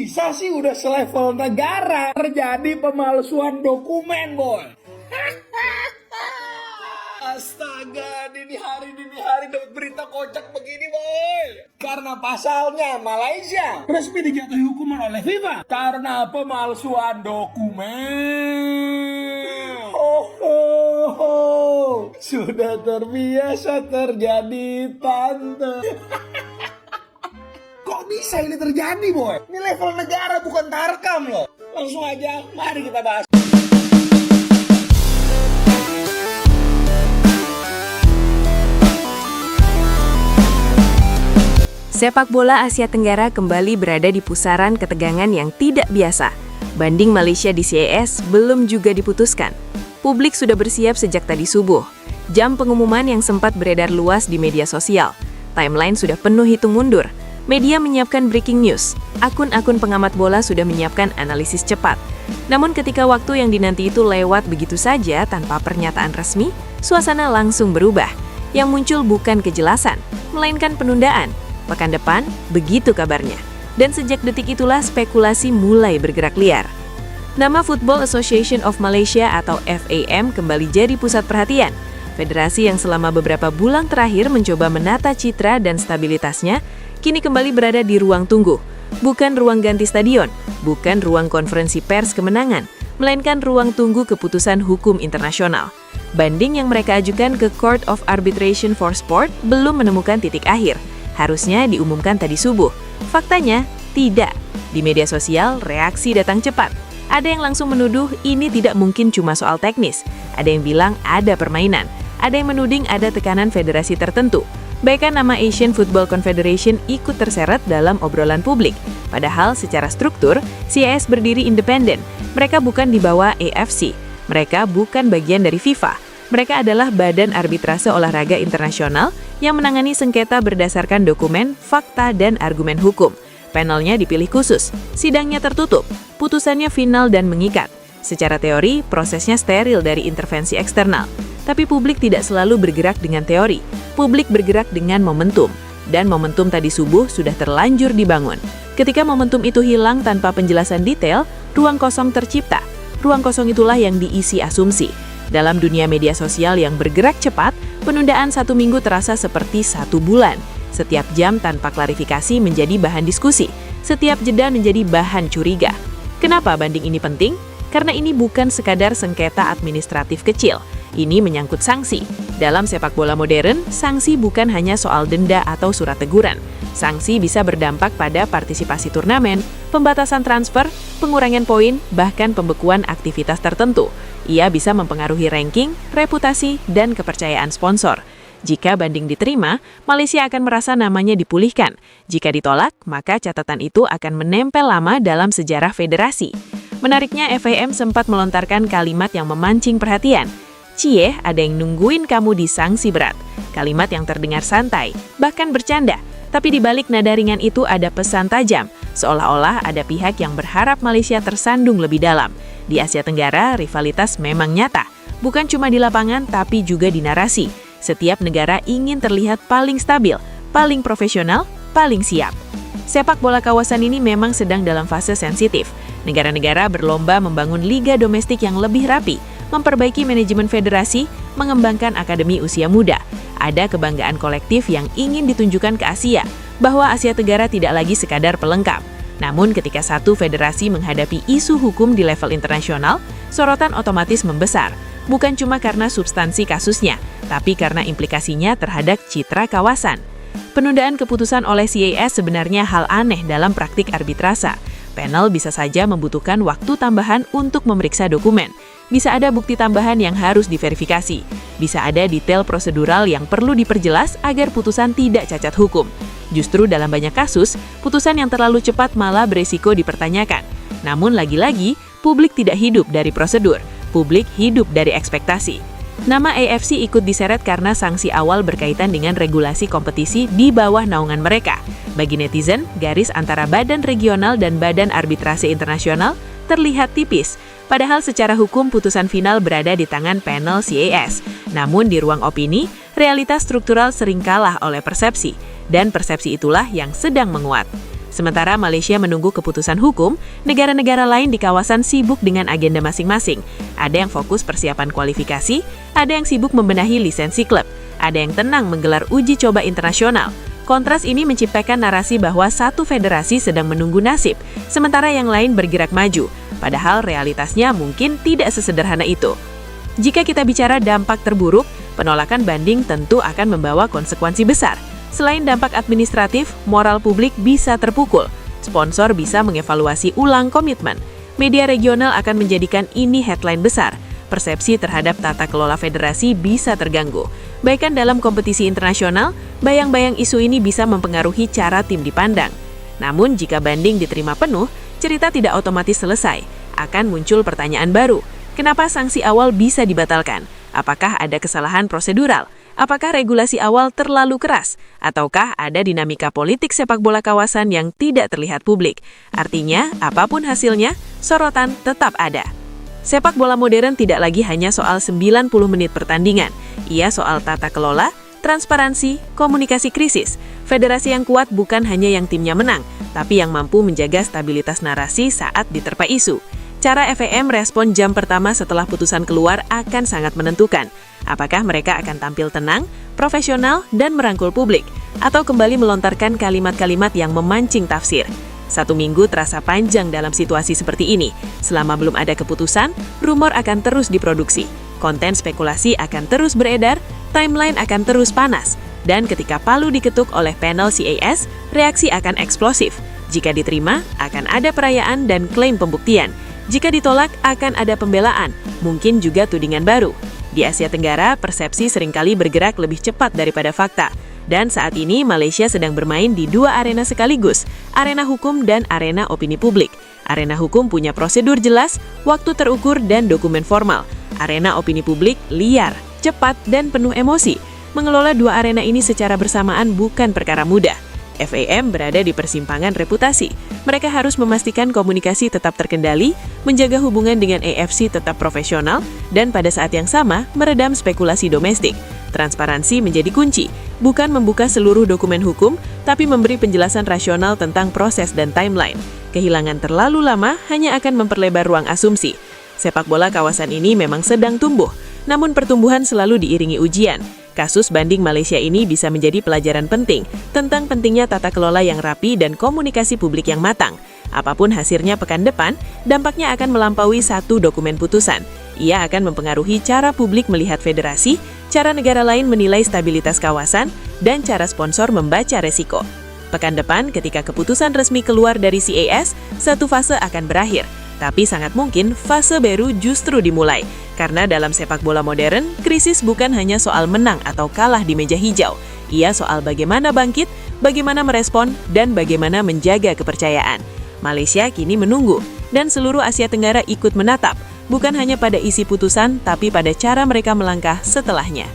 bisa sih udah selevel negara terjadi pemalsuan dokumen, boy? Astaga, dini hari dapat berita kocak begini, boy. Karena pasalnya Malaysia resmi dijatuhi hukuman oleh FIFA karena pemalsuan dokumen. Sudah terbiasa terjadi, tante. Kok bisa ini terjadi, boy? Ini level negara bukan tarkam loh. Langsung aja, mari kita bahas. Sepak bola Asia Tenggara kembali berada di pusaran ketegangan yang tidak biasa. Banding Malaysia di CAS belum juga diputuskan. Publik sudah bersiap sejak tadi subuh. Jam pengumuman yang sempat beredar luas di media sosial. Timeline sudah penuh hitung mundur. Media menyiapkan breaking news. Akun-akun pengamat bola sudah menyiapkan analisis cepat. Namun ketika waktu yang dinanti itu lewat begitu saja tanpa pernyataan resmi, suasana langsung berubah. Yang muncul bukan kejelasan, melainkan penundaan. Pekan depan, begitu kabarnya. Dan sejak detik itulah spekulasi mulai bergerak liar. Nama Football Association of Malaysia atau FAM kembali jadi pusat perhatian. Federasi yang selama beberapa bulan terakhir mencoba menata citra dan stabilitasnya, kini kembali berada di ruang tunggu. Bukan ruang ganti stadion, bukan ruang konferensi pers kemenangan, melainkan ruang tunggu keputusan hukum internasional. Banding yang mereka ajukan ke Court of Arbitration for Sport belum menemukan titik akhir. Harusnya diumumkan tadi subuh. Faktanya, tidak. Di media sosial, reaksi datang cepat. Ada yang langsung menuduh ini tidak mungkin cuma soal teknis. Ada yang bilang ada permainan. Ada yang menuding ada tekanan federasi tertentu. Bahkan nama Asian Football Confederation ikut terseret dalam obrolan publik. Padahal secara struktur, CAS berdiri independen. Mereka bukan di bawah AFC. Mereka bukan bagian dari FIFA. Mereka adalah Badan Arbitrase Olahraga Internasional yang menangani sengketa berdasarkan dokumen, fakta, dan argumen hukum. Panelnya dipilih khusus, sidangnya tertutup, putusannya final dan mengikat. Secara teori, prosesnya steril dari intervensi eksternal. Tapi publik tidak selalu bergerak dengan teori. Publik bergerak dengan momentum. Dan momentum tadi subuh sudah terlanjur dibangun. Ketika momentum itu hilang tanpa penjelasan detail, ruang kosong tercipta. Ruang kosong itulah yang diisi asumsi. Dalam dunia media sosial yang bergerak cepat, penundaan 1 minggu terasa seperti 1 bulan. Setiap jam tanpa klarifikasi menjadi bahan diskusi. Setiap jeda menjadi bahan curiga. Kenapa banding ini penting? Karena ini bukan sekadar sengketa administratif kecil. Ini menyangkut sanksi. Dalam sepak bola modern, sanksi bukan hanya soal denda atau surat teguran. Sanksi bisa berdampak pada partisipasi turnamen, pembatasan transfer, pengurangan poin, bahkan pembekuan aktivitas tertentu. Ia bisa mempengaruhi ranking, reputasi, dan kepercayaan sponsor. Jika banding diterima, Malaysia akan merasa namanya dipulihkan. Jika ditolak, maka catatan itu akan menempel lama dalam sejarah federasi. Menariknya, FAM sempat melontarkan kalimat yang memancing perhatian. "Cie, ada yang nungguin kamu di sanksi berat." Kalimat yang terdengar santai, bahkan bercanda. Tapi di balik nada ringan itu ada pesan tajam, seolah-olah ada pihak yang berharap Malaysia tersandung lebih dalam. Di Asia Tenggara, rivalitas memang nyata. Bukan cuma di lapangan, tapi juga di narasi. Setiap negara ingin terlihat paling stabil, paling profesional, paling siap. Sepak bola kawasan ini memang sedang dalam fase sensitif. Negara-negara berlomba membangun liga domestik yang lebih rapi, memperbaiki manajemen federasi, mengembangkan akademi usia muda. Ada kebanggaan kolektif yang ingin ditunjukkan ke Asia, bahwa Asia Tenggara tidak lagi sekadar pelengkap. Namun ketika satu federasi menghadapi isu hukum di level internasional, sorotan otomatis membesar. Bukan cuma karena substansi kasusnya, tapi karena implikasinya terhadap citra kawasan. Penundaan keputusan oleh CAS sebenarnya hal aneh dalam praktik arbitrase. Panel bisa saja membutuhkan waktu tambahan untuk memeriksa dokumen. Bisa ada bukti tambahan yang harus diverifikasi. Bisa ada detail prosedural yang perlu diperjelas agar putusan tidak cacat hukum. Justru dalam banyak kasus, putusan yang terlalu cepat malah beresiko dipertanyakan. Namun lagi-lagi, publik tidak hidup dari prosedur. Publik hidup dari ekspektasi. Nama AFC ikut diseret karena sanksi awal berkaitan dengan regulasi kompetisi di bawah naungan mereka. Bagi netizen, garis antara badan regional dan badan arbitrase internasional terlihat tipis. Padahal secara hukum putusan final berada di tangan panel CAS. Namun di ruang opini, realitas struktural sering kalah oleh persepsi. Dan persepsi itulah yang sedang menguat. Sementara Malaysia menunggu keputusan hukum, negara-negara lain di kawasan sibuk dengan agenda masing-masing. Ada yang fokus persiapan kualifikasi, ada yang sibuk membenahi lisensi klub, ada yang tenang menggelar uji coba internasional. Kontras ini menciptakan narasi bahwa satu federasi sedang menunggu nasib, sementara yang lain bergerak maju, padahal realitasnya mungkin tidak sesederhana itu. Jika kita bicara dampak terburuk, penolakan banding tentu akan membawa konsekuensi besar. Selain dampak administratif, moral publik bisa terpukul. Sponsor bisa mengevaluasi ulang komitmen. Media regional akan menjadikan ini headline besar. Persepsi terhadap tata kelola federasi bisa terganggu. Bahkan dalam kompetisi internasional, bayang-bayang isu ini bisa mempengaruhi cara tim dipandang. Namun jika banding diterima penuh, cerita tidak otomatis selesai. Akan muncul pertanyaan baru. Kenapa sanksi awal bisa dibatalkan? Apakah ada kesalahan prosedural? Apakah regulasi awal terlalu keras? Ataukah ada dinamika politik sepak bola kawasan yang tidak terlihat publik? Artinya, apapun hasilnya, sorotan tetap ada. Sepak bola modern tidak lagi hanya soal 90 menit pertandingan. Ia soal tata kelola, transparansi, komunikasi krisis. Federasi yang kuat bukan hanya yang timnya menang, tapi yang mampu menjaga stabilitas narasi saat diterpa isu. Cara FAM respon jam pertama setelah putusan keluar akan sangat menentukan. Apakah mereka akan tampil tenang, profesional, dan merangkul publik, atau kembali melontarkan kalimat-kalimat yang memancing tafsir. 1 minggu terasa panjang dalam situasi seperti ini. Selama belum ada keputusan, rumor akan terus diproduksi. Konten spekulasi akan terus beredar, timeline akan terus panas. Dan ketika palu diketuk oleh panel CAS, reaksi akan eksplosif. Jika diterima, akan ada perayaan dan klaim pembuktian. Jika ditolak, akan ada pembelaan, mungkin juga tudingan baru. Di Asia Tenggara, persepsi seringkali bergerak lebih cepat daripada fakta. Dan saat ini, Malaysia sedang bermain di 2 arena sekaligus, arena hukum dan arena opini publik. Arena hukum punya prosedur jelas, waktu terukur, dan dokumen formal. Arena opini publik liar, cepat, dan penuh emosi. Mengelola 2 arena ini secara bersamaan bukan perkara mudah. FAM berada di persimpangan reputasi. Mereka harus memastikan komunikasi tetap terkendali, menjaga hubungan dengan AFC tetap profesional, dan pada saat yang sama meredam spekulasi domestik. Transparansi menjadi kunci, bukan membuka seluruh dokumen hukum, tapi memberi penjelasan rasional tentang proses dan timeline. Kehilangan terlalu lama hanya akan memperlebar ruang asumsi. Sepak bola kawasan ini memang sedang tumbuh, namun pertumbuhan selalu diiringi ujian. Kasus banding Malaysia ini bisa menjadi pelajaran penting tentang pentingnya tata kelola yang rapi dan komunikasi publik yang matang. Apapun hasilnya pekan depan, dampaknya akan melampaui satu dokumen putusan. Ia akan mempengaruhi cara publik melihat federasi, cara negara lain menilai stabilitas kawasan, dan cara sponsor membaca resiko. Pekan depan, ketika keputusan resmi keluar dari CAS, satu fase akan berakhir. Tapi sangat mungkin fase baru justru dimulai. Karena dalam sepak bola modern, krisis bukan hanya soal menang atau kalah di meja hijau. Ia soal bagaimana bangkit, bagaimana merespon, dan bagaimana menjaga kepercayaan. Malaysia kini menunggu, dan seluruh Asia Tenggara ikut menatap. Bukan hanya pada isi putusan, tapi pada cara mereka melangkah setelahnya.